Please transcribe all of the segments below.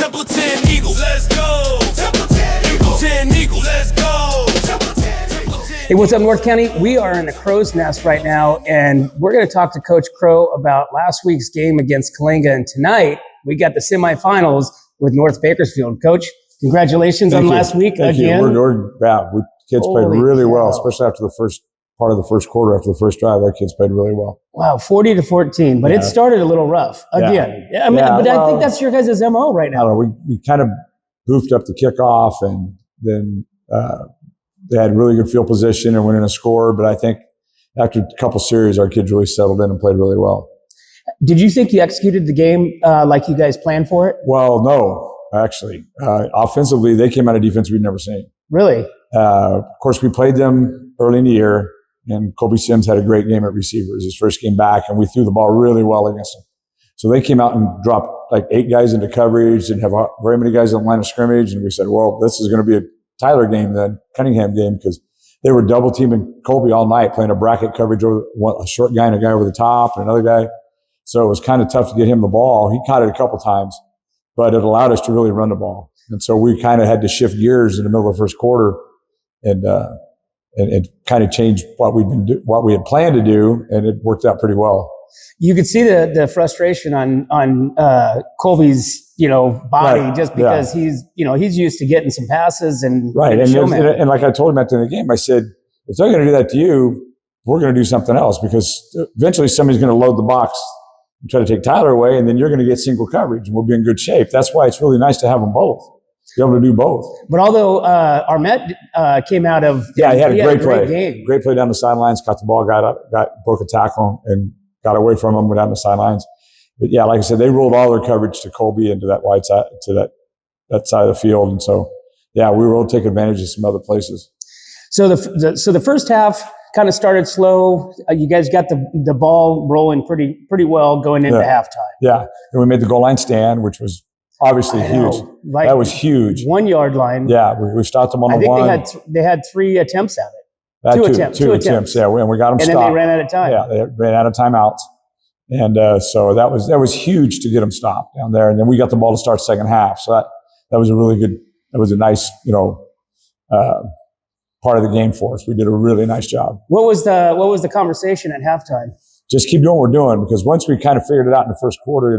Templeton Eagles, let's go. Templeton Eagles, let's go. Hey, what's up, North County? We are in the Crow's Nest right now, and we're going to talk to Coach Crow about last week's game against Kalinga. And tonight, we got the semifinals with North Bakersfield. Coach, congratulations on last week again. Kids played really well, especially after the first part of the first quarter, after the first drive. Our kids played really well. Wow, 40-14, but it started a little rough again. I think that's your guys' MO right now. I don't know, we kind of goofed up the kickoff, and then they had really good field position and went in a score. But I think after a couple series, our kids really settled in and played really well. Did you think you executed the game like you guys planned for it? Well, no, actually. Offensively, they came out of defense we'd never seen. Really? Of course, we played them early in the year, and Kobe Sims had a great game at receivers, his first game back, and we threw the ball really well against them. So they came out and dropped like 8 guys into coverage, didn't have very many guys on the line of scrimmage, and we said, well, this is going to be a Tyler game then, Cunningham game, because they were double teaming Kobe all night, playing a bracket coverage over a short guy and a guy over the top and another guy. So it was kind of tough to get him the ball. He caught it a couple times, but it allowed us to really run the ball. And so we kind of had to shift gears in the middle of the first quarter and kind of change what we had planned to do, and it worked out pretty well. You could see the frustration on Colby's body, just because he's used to getting some passes and right. And like I told him at the end of the game, I said, if they're going to do that to you, we're going to do something else, because eventually somebody's going to load the box and try to take Tyler away, and then you're going to get single coverage, and we'll be in good shape. That's why it's really nice to have them both. Be able to do both. But although Armet came out of he had a great play. Game. Great play down the sidelines, caught the ball, broke a tackle, and got away from him, went down the sidelines. But yeah, like I said, they rolled all their coverage to Colby into that wide side, to that side of the field, and so yeah, we were able to take advantage of some other places. So the first half kind of started slow. You guys got the ball rolling pretty well going into halftime. Yeah, and we made the goal line stand, which was obviously huge. That was huge. 1 yard line. Yeah, we stopped them on the one. I think they had 3 attempts at it. Two attempts. Yeah, and we got them stopped. And then they ran out of time. Yeah, they ran out of timeouts. And so that was huge to get them stopped down there. And then we got the ball to start second half. So that was a really good, that was a nice, part of the game for us. We did a really nice job. What was the conversation at halftime? Just keep doing what we're doing, because once we kind of figured it out in the first quarter,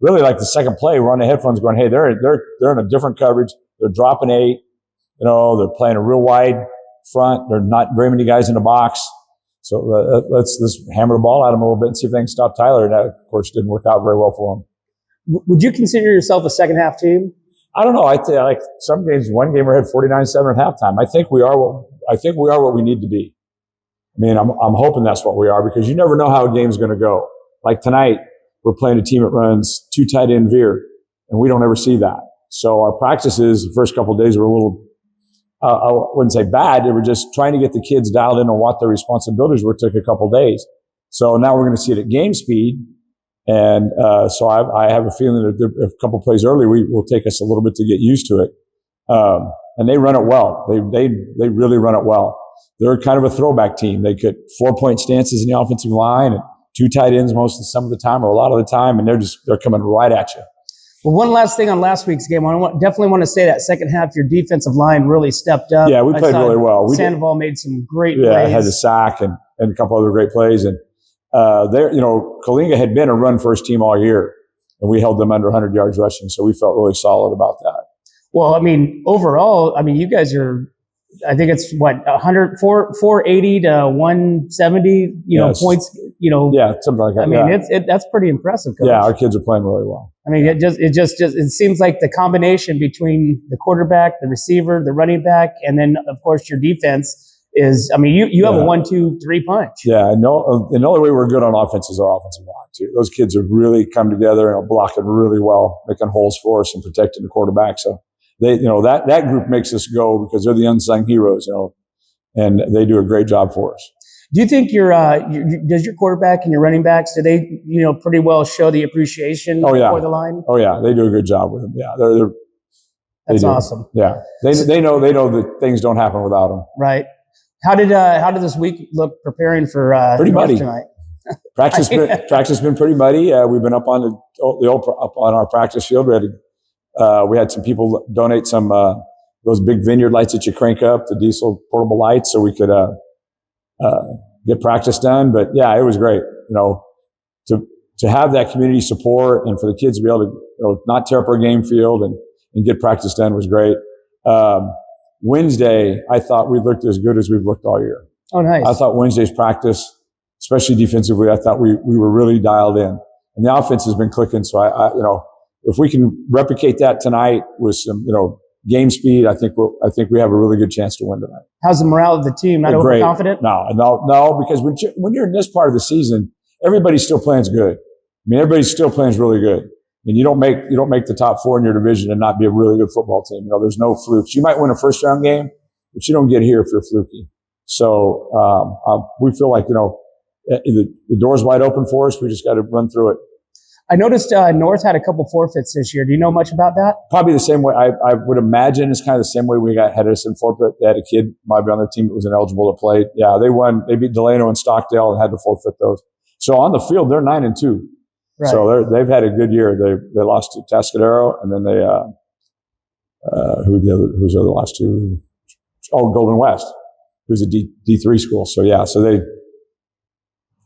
really like the second play, we're on the headphones going, hey, they're in a different coverage. They're dropping 8. They're playing a real wide front. There's not very many guys in the box. So let's hammer the ball at them a little bit and see if they can stop Tyler. And that, of course, didn't work out very well for them. Would you consider yourself a second half team? I don't know. Like some games, one game we had 49-7 at halftime. I think we are what we need to be. I mean, I'm hoping that's what we are, because you never know how a game's going to go. Like tonight, we're playing a team that runs 2 tight end veer, and we don't ever see that. So our practices the first couple of days were a little, I wouldn't say bad. They were just trying to get the kids dialed in on what their responsibilities were. It took a couple of days. So now we're going to see it at game speed. And so I have a feeling that a couple of plays early will take us a little bit to get used to it. And they run it well. They really run it well. They're kind of a throwback team. They get 4-point stances in the offensive line and 2 tight ends some of the time, or a lot of the time, and they're coming right at you. Well, one last thing on last week's game. I definitely want to say that second half, your defensive line really stepped up. Yeah, we played really well. Sandoval made some great plays. Yeah, had the sack and a couple other great plays. And Kalinga had been a run-first team all year, and we held them under 100 yards rushing, so we felt really solid about that. Well, I mean, overall, you guys are, I think it's 480 to 170, points, Yeah, something like that. That's pretty impressive, Coach. Yeah, our kids are playing really well. It seems like the combination between the quarterback, the receiver, the running back, and then of course your defense is, you have a 1-2-3 punch. Yeah, and the only way we're good on offense is our offensive line too. Those kids have really come together and are blocking really well, making holes for us and protecting the quarterback. So they, that group makes us go, because they're the unsung heroes, and they do a great job for us. Do you think does your quarterback and your running backs, do they, pretty well show the appreciation for the line? Oh yeah, they do a good job with them. Yeah, that's awesome. Yeah, they know that things don't happen without them. Right. How did this week look preparing for pretty muddy tonight? Practice has been pretty muddy. We've been up on up on our practice field. We had We had some people donate some those big vineyard lights that you crank up, the diesel portable lights, so we could get practice done. But yeah, it was great. To have that community support and for the kids to be able to not tear up our game field and get practice done was great. Wednesday, I thought we looked as good as we've looked all year. Oh, nice. I thought Wednesday's practice, especially defensively, I thought we were really dialed in, and the offense has been clicking. So I if we can replicate that tonight with some game speed, I think we have a really good chance to win tonight. How's the morale of the team? Not overconfident? No, because when you're in this part of the season, everybody still plays good. I mean, everybody still plays really good. I mean, you don't make the top 4 in your division and not be a really good football team. There's no flukes. You might win a first round game, but you don't get here if you're fluky. So we feel like the door's wide open for us. We just got to run through it. I noticed North had a couple forfeits this year. Do you know much about that? Probably the same way. I would imagine it's kind of the same way we got Hedison forfeit. They had a kid might be on their team that was ineligible to play. Yeah, they won. They beat Delano and Stockdale and had to forfeit those. So on the field, they're 9-2. Right. So they've had a good year. They lost to Tascadero, and then they who's the other last two? Oh, Golden West, who's a D3 school. So yeah, so they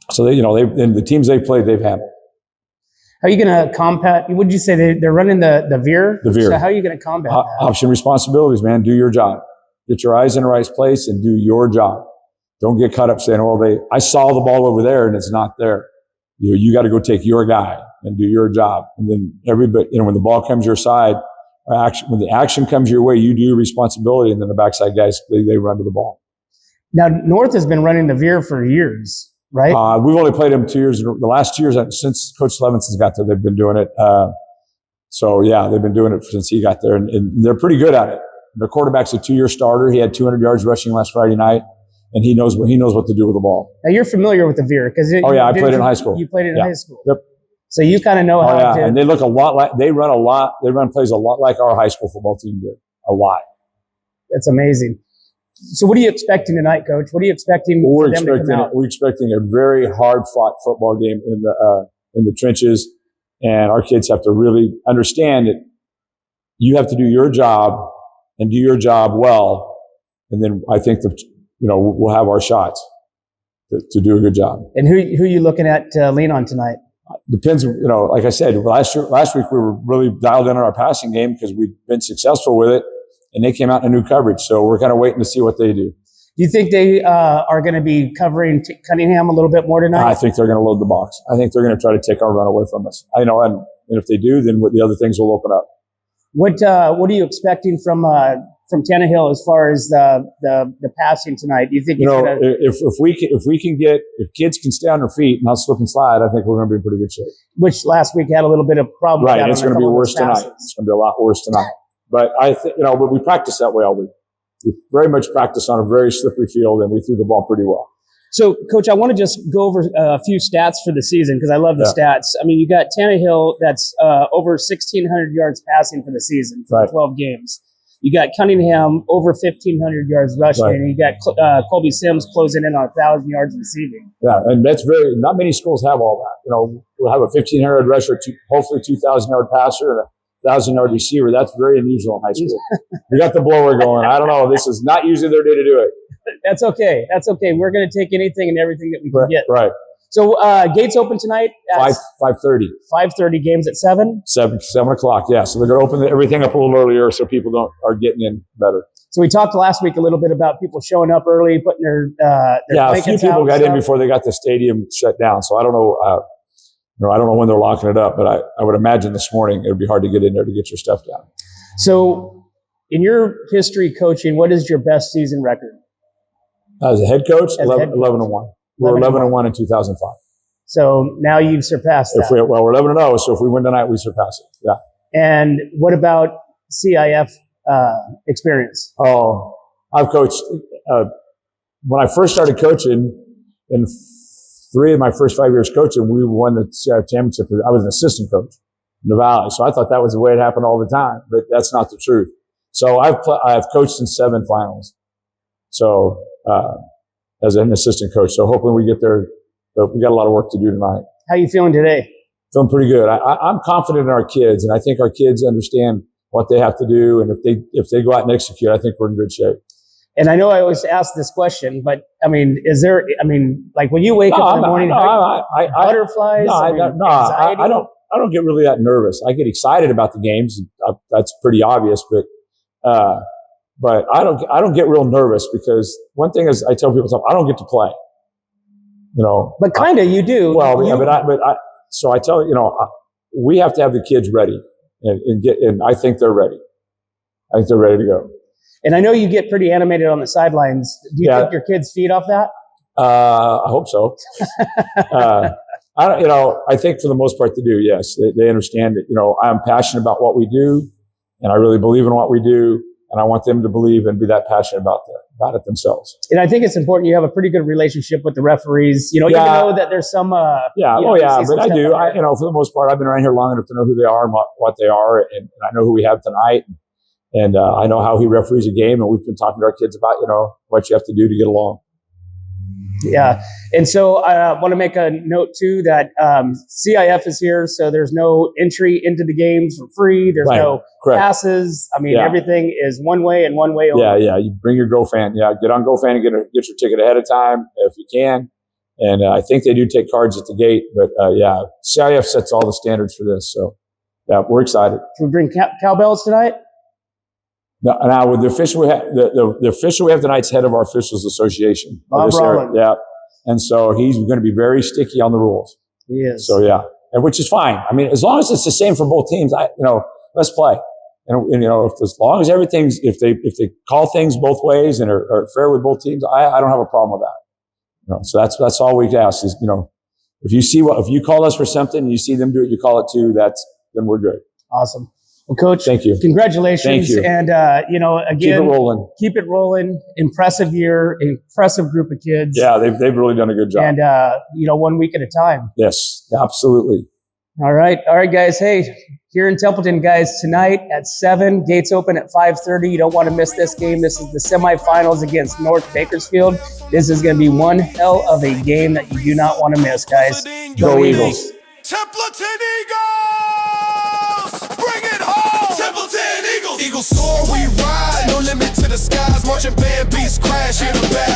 and the teams they played, they've handled. How are you going to combat? Would you say they're running the veer? The veer. So how are you going to combat that? Option responsibilities, man. Do your job. Get your eyes in the right place and do your job. Don't get caught up saying, I saw the ball over there and it's not there. You got to go take your guy and do your job. And then everybody, when the ball comes your side, when the action comes your way, you do your responsibility. And then the backside guys, they run to the ball. Now, North has been running the veer for years, right? We've only played them 2 years. The last 2 years, since Coach Levinson's got there, they've been doing it. So yeah, they've been doing it since he got there, and they're pretty good at it. Their quarterback's a 2-year starter. He had 200 yards rushing last Friday night, and he knows what to do with the ball. Now you're familiar with the veer because I played in high school. You played in high school. Yep. So you kind of know how to. And they look a lot like they run plays a lot like our high school football team did. A lot. That's amazing. So what are you expecting tonight, Coach? What are you expecting for them to come out? We're expecting a very hard-fought football game in the trenches, and our kids have to really understand that you have to do your job and do your job well, and then I think we'll have our shots to do a good job. And who are you looking at to lean on tonight? Depends. Like I said, last week we were really dialed in on our passing game because we've been successful with it. And they came out in a new coverage, so we're kind of waiting to see what they do. Do you think they are going to be covering Cunningham a little bit more tonight? I think they're going to load the box. I think they're going to try to take our run away from us. And if they do, then the other things will open up. What are you expecting from Tannehill as far as the passing tonight? Do you think if kids can stay on their feet and not slip and slide, I think we're going to be in pretty good shape. Which last week had a little bit of problem. Right, it's going to be worse tonight. It's going to be a lot worse tonight. But I think, but we practiced that way all week. We very much practiced on a very slippery field, and we threw the ball pretty well. So, Coach, I want to just go over a few stats for the season because I love the stats. I mean, you got Tannehill that's over 1,600 yards passing for the season for 12 games. You got Cunningham over 1,500 yards rushing, and you got Colby Sims closing in on 1,000 yards receiving. Yeah, and that's not many schools have all that. We'll have a 1,500 rusher, hopefully 2,000-yard passer, and a 1,000-yard receiver. That's very unusual in high school. We got the blower going. I don't know. This is not usually their day to do it. That's okay. We're going to take anything and everything that we can get. Right. So gates open tonight at 5:30. 5:30. Games at 7. 7 o'clock. Yeah. So they're going to open everything up a little earlier so people are getting in better. So we talked last week a little bit about people showing up early, putting their a few people got in before they got the stadium shut down. So I don't know. I don't know when they're locking it up, but I would imagine this morning it would be hard to get in there to get your stuff down. So in your history coaching, what is your best season record? As a head coach, 11-1. We were 11-1 in 2005. So now you've surpassed that. We're 11-0, so if we win tonight, we surpass it. Yeah. And what about CIF experience? Oh, I've coached. When I first started coaching in 3 of my first 5 years coaching, we won the CIF championship. I was an assistant coach in the Valley, so I thought that was the way it happened all the time, but that's not the truth. So I've coached in 7 finals. So as an assistant coach, so hopefully we get there. But we got a lot of work to do tonight. How are you feeling today? Feeling pretty good. I'm confident in our kids, and I think our kids understand what they have to do, and if they go out and execute, I think we're in good shape. And I know I always ask this question, but I mean, like when you wake up in the morning, butterflies? I don't get really that nervous. I get excited about the games. That's pretty obvious, but I don't get real nervous, because one thing is, I tell people, I don't get to play. But kind of you do. Well, so I tell we have to have the kids ready, and I think they're ready. I think they're ready to go. And I know you get pretty animated on the sidelines. Do you think your kids feed off that? I hope so. I think for the most part they do. Yes, they understand it. I'm passionate about what we do, and I really believe in what we do, and I want them to believe and be that passionate about it themselves. And I think it's important you have a pretty good relationship with the referees. Even though that there's some. But I do. For the most part, I've been around here long enough to know who they are and what they are, and I know who we have tonight. And I know how he referees a game, and we've been talking to our kids about, what you have to do to get along. Yeah. And so I want to make a note, too, that CIF is here, so there's no entry into the games for free. There's no passes. I mean, everything is one way and one way only. Yeah. You bring your GoFan. Yeah, get on GoFan and get your ticket ahead of time if you can. And I think they do take cards at the gate. But, CIF sets all the standards for this. So, we're excited. Can we bring cowbells tonight? Now, with the official we have, the official we have tonight's head of our officials association. Bob Rollin. Yeah, and so he's going to be very sticky on the rules. He is. So and which is fine. I mean, as long as it's the same for both teams, let's play. And as long as if they call things both ways and are fair with both teams, I don't have a problem with that. So that's all we ask is if you call us for something and you see them do it, you call it too. Then we're good. Awesome. Well, Coach, thank you. Congratulations. Thank you. And, again, keep it rolling. Impressive year, impressive group of kids. Yeah, they've really done a good job. And, 1 week at a time. Yes, absolutely. All right, guys. Hey, here in Templeton, guys, tonight at 7, gates open at 5:30. You don't want to miss this game. This is the semifinals against North Bakersfield. This is going to be one hell of a game that you do not want to miss, guys. Go Eagles. Templeton Eagles! Bring it home! Templeton Eagles! Eagles soar, we ride. No limit to the skies. Marching band beats crash. Hear the bad